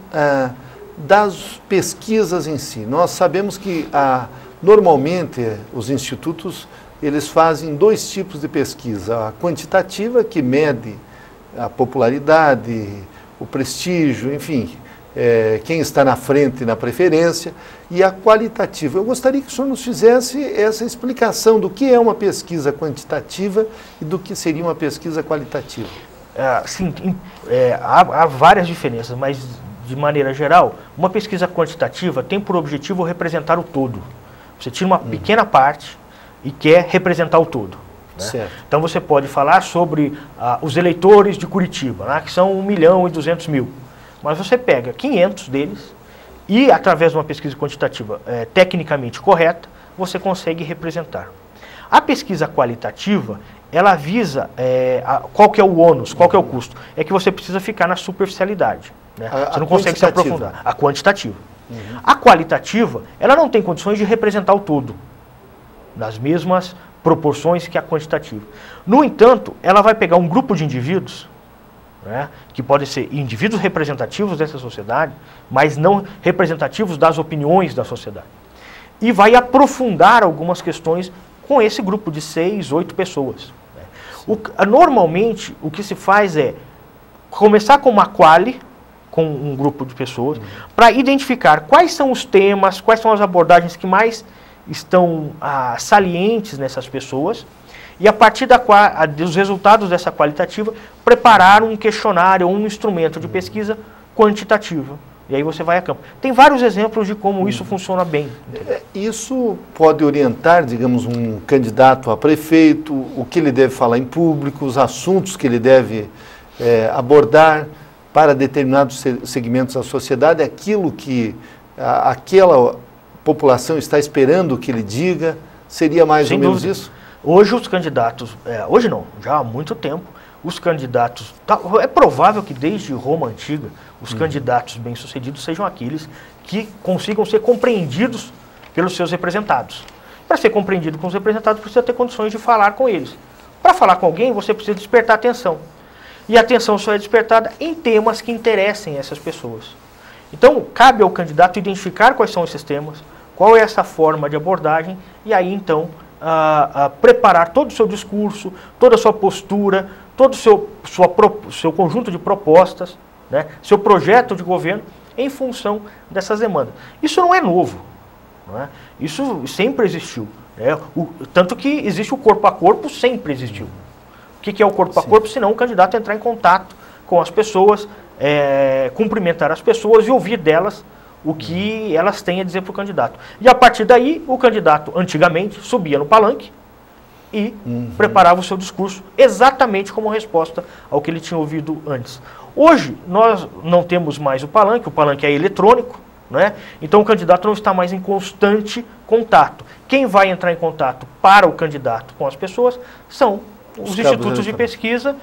das pesquisas em si. Nós sabemos que normalmente os institutos eles fazem dois tipos de pesquisa. A quantitativa, que mede a popularidade, o prestígio, enfim, quem está na frente na preferência, e a qualitativa. Eu gostaria que o senhor nos fizesse essa explicação do que é uma pesquisa quantitativa e do que seria uma pesquisa qualitativa. Sim, há várias diferenças, mas de maneira geral, uma pesquisa quantitativa tem por objetivo representar o todo. Você tira uma pequena parte e quer representar o todo. Né? Então você pode falar sobre os eleitores de Curitiba, né, que são 1.200.000. Mas você pega 500 deles e, através de uma pesquisa quantitativa tecnicamente correta, você consegue representar. A pesquisa qualitativa, ela visa qual que é o ônus, qual que é o custo. É que você precisa ficar na superficialidade. Né? Você não consegue se aprofundar. A quantitativa. A qualitativa, ela não tem condições de representar o todo, nas mesmas proporções que a quantitativa. No entanto, ela vai pegar um grupo de indivíduos, né, que podem ser indivíduos representativos dessa sociedade, mas não representativos das opiniões da sociedade. E vai aprofundar algumas questões com esse grupo de 6, 8 pessoas. Né. Normalmente, o que se faz é começar com uma quali, com um grupo de pessoas, para identificar quais são os temas, quais são as abordagens que mais estão salientes nessas pessoas, e a partir dos resultados dessa qualitativa, preparar um questionário ou um instrumento de pesquisa quantitativa. E aí você vai a campo. Tem vários exemplos de como isso funciona bem. Isso pode orientar, digamos, um candidato a prefeito, o que ele deve falar em público, os assuntos que ele deve abordar para determinados segmentos da sociedade, aquilo que aquela população está esperando que ele diga, seria mais ou menos isso? Hoje os candidatos, hoje não, já há muito tempo, os candidatos, é provável que desde Roma Antiga, os candidatos bem-sucedidos sejam aqueles que consigam ser compreendidos pelos seus representados. Para ser compreendido com os representados, precisa ter condições de falar com eles. Para falar com alguém, você precisa despertar atenção. E a atenção só é despertada em temas que interessem essas pessoas. Então, cabe ao candidato identificar quais são esses temas, qual é essa forma de abordagem, e aí, então, preparar todo o seu discurso, toda a sua postura, todo o seu conjunto de propostas, né, seu projeto de governo, em função dessas demandas. Isso não é novo, não é? Isso sempre existiu. Né? Tanto que existe o corpo a corpo, sempre existiu. O que é o corpo a corpo? Senão o candidato entrar em contato com as pessoas, cumprimentar as pessoas e ouvir delas o que elas têm a dizer para o candidato. E a partir daí, o candidato, antigamente, subia no palanque e preparava o seu discurso exatamente como resposta ao que ele tinha ouvido antes. Hoje, nós não temos mais o palanque é eletrônico, né? Então o candidato não está mais em constante contato. Quem vai entrar em contato para o candidato com as pessoas são os institutos de pesquisa,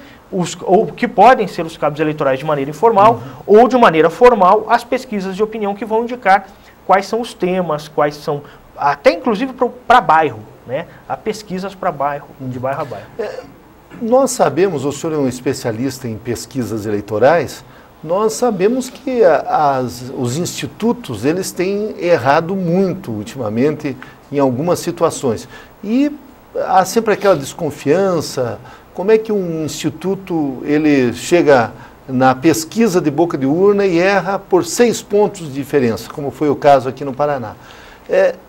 ou que podem ser os cabos eleitorais de maneira informal, ou de maneira formal, as pesquisas de opinião que vão indicar quais são os temas, quais são, até inclusive para bairro, né? Há pesquisas para bairro, de bairro a bairro. Nós sabemos, o senhor é um especialista em pesquisas eleitorais, nós sabemos que os institutos, eles têm errado muito ultimamente em algumas situações. E há sempre aquela desconfiança, como é que um instituto ele chega na pesquisa de boca de urna e erra por 6 pontos de diferença, como foi o caso aqui no Paraná.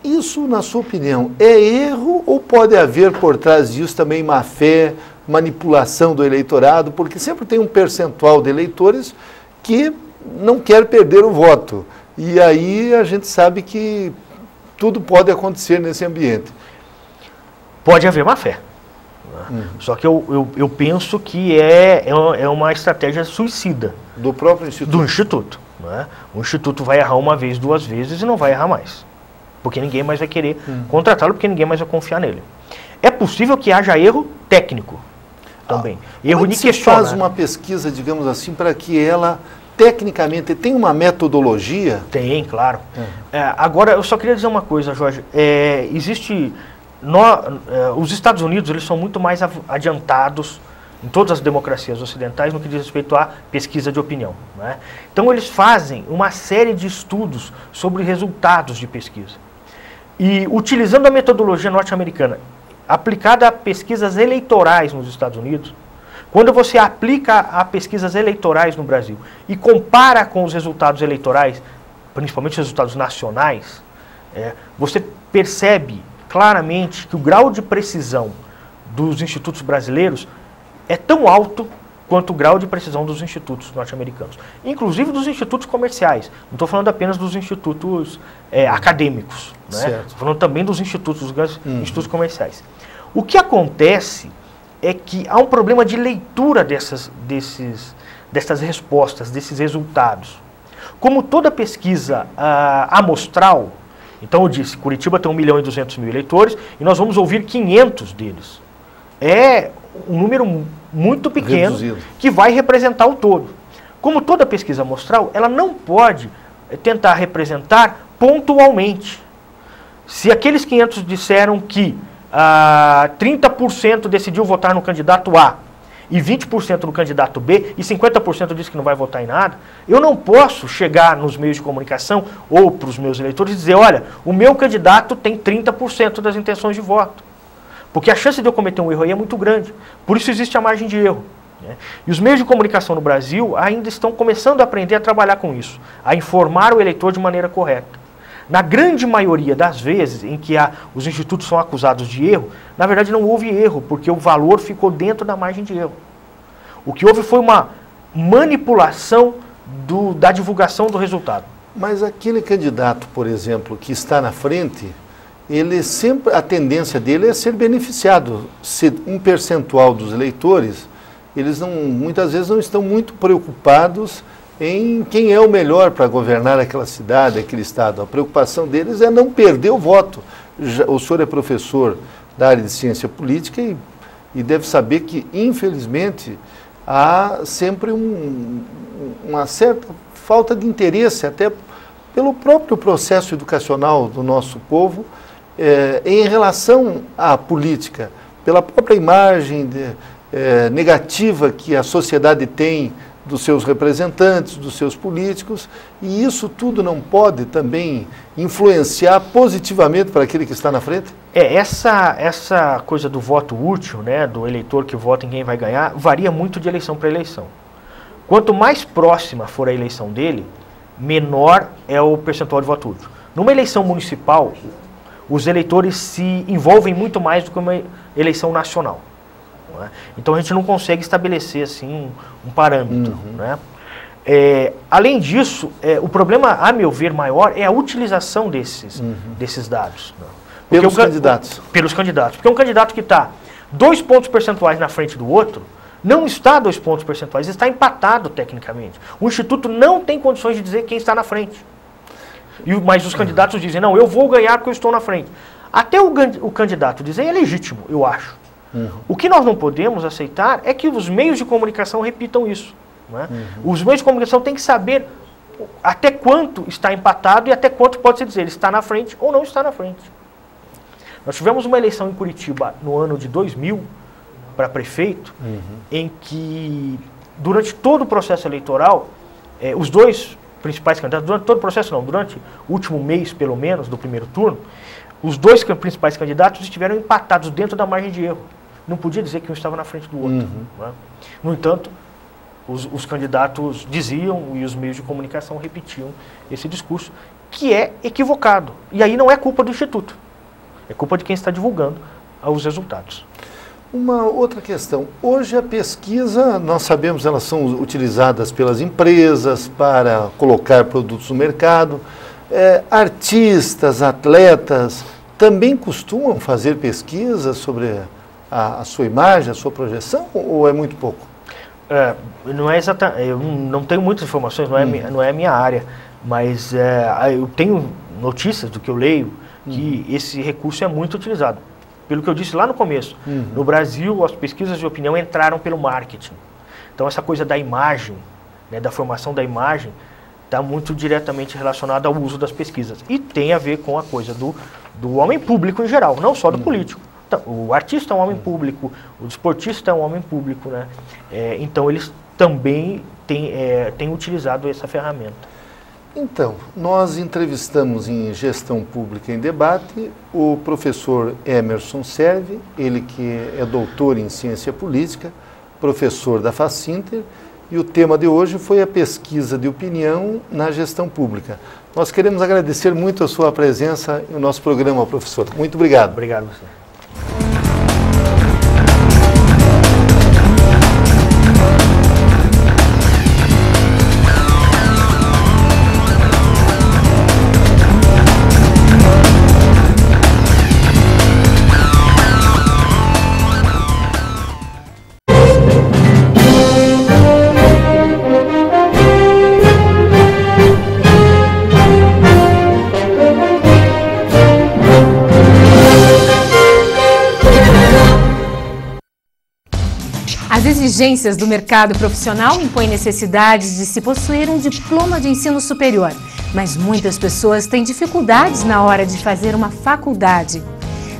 Isso, na sua opinião, é erro ou pode haver por trás disso também má-fé, manipulação do eleitorado, porque sempre tem um percentual de eleitores que não quer perder o voto. E aí a gente sabe que tudo pode acontecer nesse ambiente. Pode haver má-fé. Só que eu penso que é uma estratégia suicida. Do próprio instituto? Do instituto. Né? O instituto vai errar uma vez, 2 vezes e não vai errar mais. Porque ninguém mais vai querer contratá-lo, porque ninguém mais vai confiar nele. É possível que haja erro técnico também. Erro de questionar. Faz uma pesquisa, digamos assim, para que ela, tecnicamente, tem uma metodologia? Tem, claro. Agora, eu só queria dizer uma coisa, Jorge. Os Estados Unidos, eles são muito mais adiantados em todas as democracias ocidentais no que diz respeito à pesquisa de opinião. Né? Então, eles fazem uma série de estudos sobre resultados de pesquisa. E, utilizando a metodologia norte-americana, aplicada a pesquisas eleitorais nos Estados Unidos, quando você aplica a pesquisas eleitorais no Brasil e compara com os resultados eleitorais, principalmente os resultados nacionais, você percebe claramente que o grau de precisão dos institutos brasileiros é tão alto quanto o grau de precisão dos institutos norte-americanos. Inclusive dos institutos comerciais. Não estou falando apenas dos institutos acadêmicos. Né? Estou falando também dos institutos, dos grandes institutos comerciais. O que acontece é que há um problema de leitura dessas respostas, desses resultados. Como toda pesquisa amostral, então eu disse, Curitiba tem 1.200.000 eleitores e nós vamos ouvir 500 deles. É um número muito pequeno reduzido, que vai representar o todo. Como toda pesquisa amostral, ela não pode tentar representar pontualmente. Se aqueles 500 disseram que 30% decidiu votar no candidato A e 20% no candidato B e 50% disse que não vai votar em nada, eu não posso chegar nos meios de comunicação ou para os meus eleitores e dizer, olha, o meu candidato tem 30% das intenções de voto. Porque a chance de eu cometer um erro aí é muito grande. Por isso existe a margem de erro. Né? E os meios de comunicação no Brasil ainda estão começando a aprender a trabalhar com isso, a informar o eleitor de maneira correta. Na grande maioria das vezes em que os institutos são acusados de erro, na verdade não houve erro, porque o valor ficou dentro da margem de erro. O que houve foi uma manipulação da divulgação do resultado. Mas aquele candidato, por exemplo, que está na frente, ele sempre, a tendência dele é ser beneficiado. Se um percentual dos eleitores, eles muitas vezes não estão muito preocupados em quem é o melhor para governar aquela cidade, aquele estado. A preocupação deles é não perder o voto. O senhor é professor da área de ciência política e deve saber que, infelizmente, há sempre uma certa falta de interesse, até pelo próprio processo educacional do nosso povo, em relação à política, pela própria imagem negativa que a sociedade tem dos seus representantes, dos seus políticos, e isso tudo não pode também influenciar positivamente para aquele que está na frente? Essa coisa do voto útil, né, do eleitor que vota em quem vai ganhar, varia muito de eleição para eleição. Quanto mais próxima for a eleição dele, menor é o percentual de voto útil. Numa eleição municipal, os eleitores se envolvem muito mais do que uma eleição nacional. Né? Então a gente não consegue estabelecer assim um parâmetro. Né? Além disso, o problema, a meu ver, maior é a utilização desses dados. Né? Pelos candidatos. Pelos candidatos. Porque um candidato que está 2 pontos percentuais na frente do outro, não está 2 pontos percentuais, está empatado tecnicamente. O Instituto não tem condições de dizer quem está na frente. Mas os candidatos dizem, não, eu vou ganhar porque eu estou na frente. Até o candidato dizer é legítimo, eu acho. O que nós não podemos aceitar é que os meios de comunicação repitam isso. Né? Os meios de comunicação têm que saber até quanto está empatado e até quanto pode-se dizer, ele está na frente ou não está na frente. Nós tivemos uma eleição em Curitiba no ano de 2000, para prefeito, em que, durante todo o processo eleitoral, os dois principais candidatos, durante todo o processo não, durante o último mês, pelo menos, do primeiro turno, os dois principais candidatos estiveram empatados dentro da margem de erro. Não podia dizer que um estava na frente do outro. Né? No entanto, os candidatos diziam e os meios de comunicação repetiam esse discurso, que é equivocado. E aí não é culpa do Instituto, é culpa de quem está divulgando os resultados. Uma outra questão, hoje a pesquisa, nós sabemos, elas são utilizadas pelas empresas para colocar produtos no mercado. Artistas, atletas, também costumam fazer pesquisas sobre a sua imagem, a sua projeção, ou é muito pouco? Não é exatamente, eu não tenho muitas informações, não é a minha área, mas eu tenho notícias do que eu leio, que esse recurso é muito utilizado. Pelo que eu disse lá no começo, no Brasil as pesquisas de opinião entraram pelo marketing. Então essa coisa da imagem, né, da formação da imagem, está muito diretamente relacionada ao uso das pesquisas. E tem a ver com a coisa do homem público em geral, não só do político. Então, o artista é um homem público, o desportista é um homem público, né? Então eles também têm utilizado essa ferramenta. Então, nós entrevistamos em Gestão Pública em Debate o professor Emerson Serve, ele que é doutor em Ciência Política, professor da Facinter, e o tema de hoje foi a pesquisa de opinião na gestão pública. Nós queremos agradecer muito a sua presença no nosso programa, professor. Muito obrigado. Obrigado a você. As exigências do mercado profissional impõem necessidades de se possuir um diploma de ensino superior, mas muitas pessoas têm dificuldades na hora de fazer uma faculdade.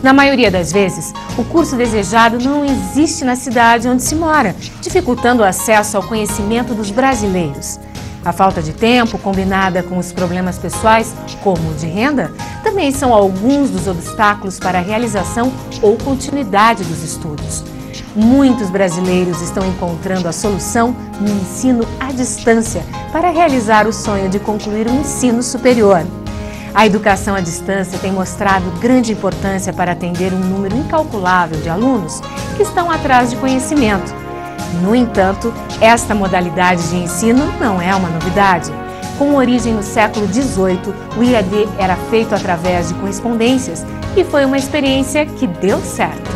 Na maioria das vezes, o curso desejado não existe na cidade onde se mora, dificultando o acesso ao conhecimento dos brasileiros. A falta de tempo, combinada com os problemas pessoais, como o de renda, também são alguns dos obstáculos para a realização ou continuidade dos estudos. Muitos brasileiros estão encontrando a solução no ensino à distância para realizar o sonho de concluir um ensino superior. A educação à distância tem mostrado grande importância para atender um número incalculável de alunos que estão atrás de conhecimento. No entanto, esta modalidade de ensino não é uma novidade. Com origem no século XVIII, o IAD era feito através de correspondências e foi uma experiência que deu certo.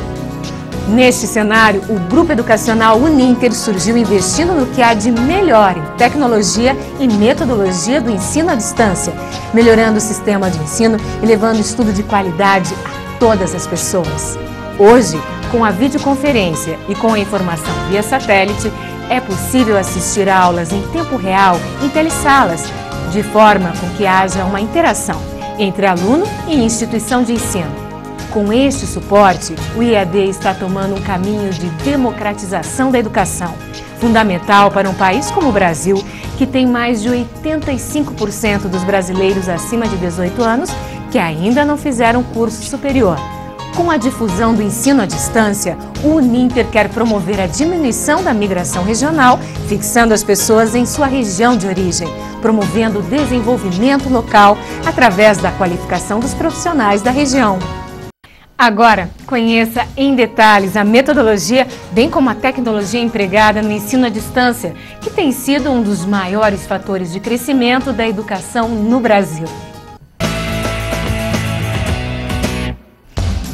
Neste cenário, o Grupo Educacional Uninter surgiu investindo no que há de melhor em tecnologia e metodologia do ensino à distância, melhorando o sistema de ensino e levando estudo de qualidade a todas as pessoas. Hoje, com a videoconferência e com a informação via satélite, é possível assistir a aulas em tempo real em telesalas, de forma com que haja uma interação entre aluno e instituição de ensino. Com este suporte, o IAD está tomando um caminho de democratização da educação, fundamental para um país como o Brasil, que tem mais de 85% dos brasileiros acima de 18 anos que ainda não fizeram curso superior. Com a difusão do ensino à distância, o Uninter quer promover a diminuição da migração regional, fixando as pessoas em sua região de origem, promovendo o desenvolvimento local através da qualificação dos profissionais da região. Agora, conheça em detalhes a metodologia, bem como a tecnologia empregada no ensino à distância, que tem sido um dos maiores fatores de crescimento da educação no Brasil.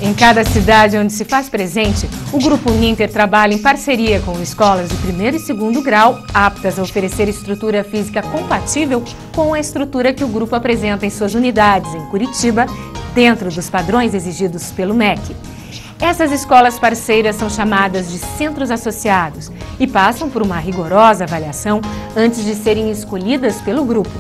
Em cada cidade onde se faz presente, o Grupo Uninter trabalha em parceria com escolas de primeiro e segundo grau, aptas a oferecer estrutura física compatível com a estrutura que o grupo apresenta em suas unidades em Curitiba, dentro dos padrões exigidos pelo MEC. Essas escolas parceiras são chamadas de centros associados e passam por uma rigorosa avaliação antes de serem escolhidas pelo grupo.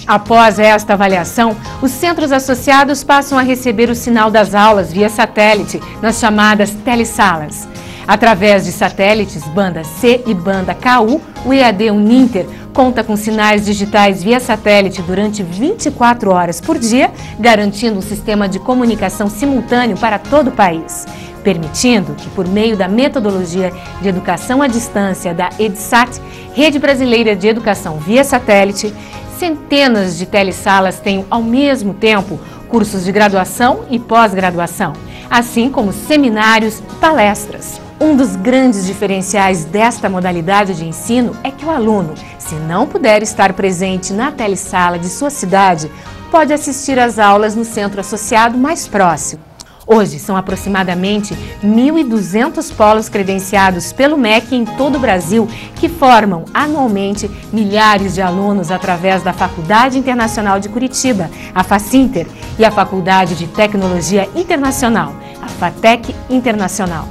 Após esta avaliação, os centros associados passam a receber o sinal das aulas via satélite nas chamadas telesalas. Através de satélites banda C e banda KU, o IAD Uninter conta com sinais digitais via satélite durante 24 horas por dia, garantindo um sistema de comunicação simultâneo para todo o país, permitindo que, por meio da metodologia de educação à distância da EDSAT, Rede Brasileira de Educação via Satélite, centenas de telesalas tenham ao mesmo tempo cursos de graduação e pós-graduação, assim como seminários e palestras. Um dos grandes diferenciais desta modalidade de ensino é que o aluno, se não puder estar presente na telesala de sua cidade, pode assistir às aulas no centro associado mais próximo. Hoje, são aproximadamente 1.200 polos credenciados pelo MEC em todo o Brasil, que formam anualmente milhares de alunos através da Faculdade Internacional de Curitiba, a Facinter, e a Faculdade de Tecnologia Internacional, a FATEC Internacional.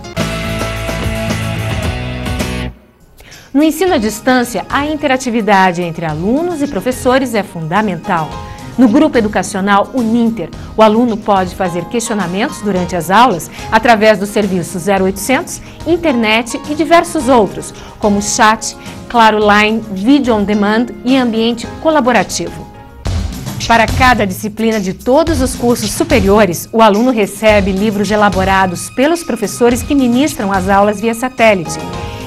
No ensino à distância, a interatividade entre alunos e professores é fundamental. No Grupo Educacional Uninter, o aluno pode fazer questionamentos durante as aulas através do serviço 0800, internet e diversos outros, como chat, Claro Line, vídeo on demand e ambiente colaborativo. Para cada disciplina de todos os cursos superiores, o aluno recebe livros elaborados pelos professores que ministram as aulas via satélite.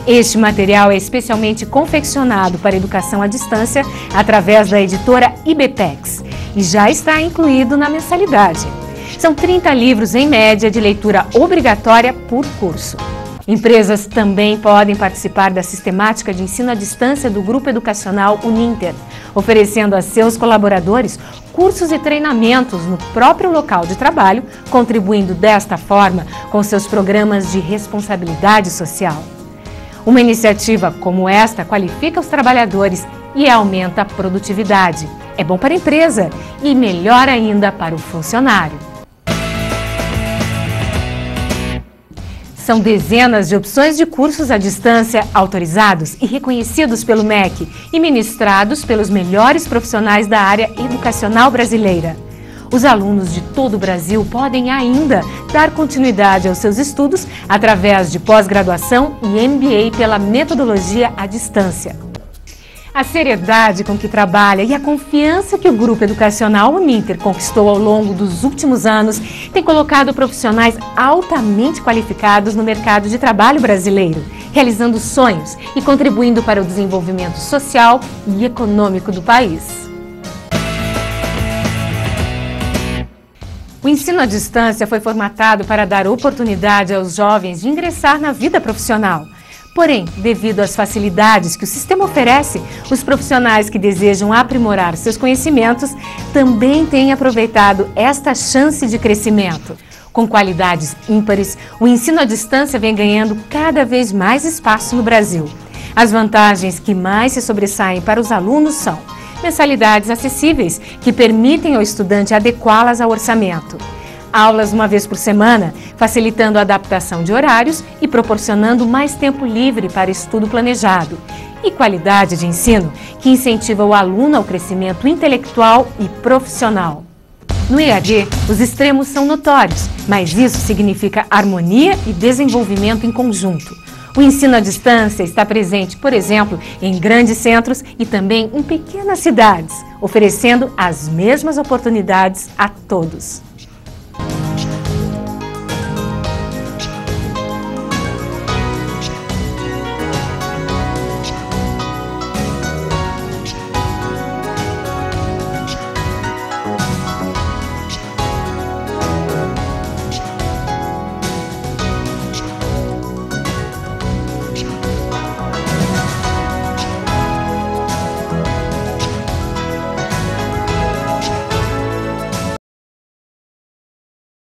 Este material é especialmente confeccionado para educação à distância através da editora IBPEX e já está incluído na mensalidade. São 30 livros em média de leitura obrigatória por curso. Empresas também podem participar da sistemática de ensino à distância do Grupo Educacional Uninter, oferecendo a seus colaboradores cursos e treinamentos no próprio local de trabalho, contribuindo desta forma com seus programas de responsabilidade social. Uma iniciativa como esta qualifica os trabalhadores e aumenta a produtividade. É bom para a empresa e melhor ainda para o funcionário. São dezenas de opções de cursos à distância autorizados e reconhecidos pelo MEC e ministrados pelos melhores profissionais da área educacional brasileira. Os alunos de todo o Brasil podem ainda dar continuidade aos seus estudos através de pós-graduação e MBA pela metodologia à distância. A seriedade com que trabalha e a confiança que o Grupo Educacional Uninter conquistou ao longo dos últimos anos tem colocado profissionais altamente qualificados no mercado de trabalho brasileiro, realizando sonhos e contribuindo para o desenvolvimento social e econômico do país. O ensino à distância foi formatado para dar oportunidade aos jovens de ingressar na vida profissional. Porém, devido às facilidades que o sistema oferece, os profissionais que desejam aprimorar seus conhecimentos também têm aproveitado esta chance de crescimento. Com qualidades ímpares, o ensino à distância vem ganhando cada vez mais espaço no Brasil. As vantagens que mais se sobressaem para os alunos são mensalidades acessíveis, que permitem ao estudante adequá-las ao orçamento. Aulas uma vez por semana, facilitando a adaptação de horários e proporcionando mais tempo livre para estudo planejado. E qualidade de ensino, que incentiva o aluno ao crescimento intelectual e profissional. No EAD, os extremos são notórios, mas isso significa harmonia e desenvolvimento em conjunto. O ensino à distância está presente, por exemplo, em grandes centros e também em pequenas cidades, oferecendo as mesmas oportunidades a todos.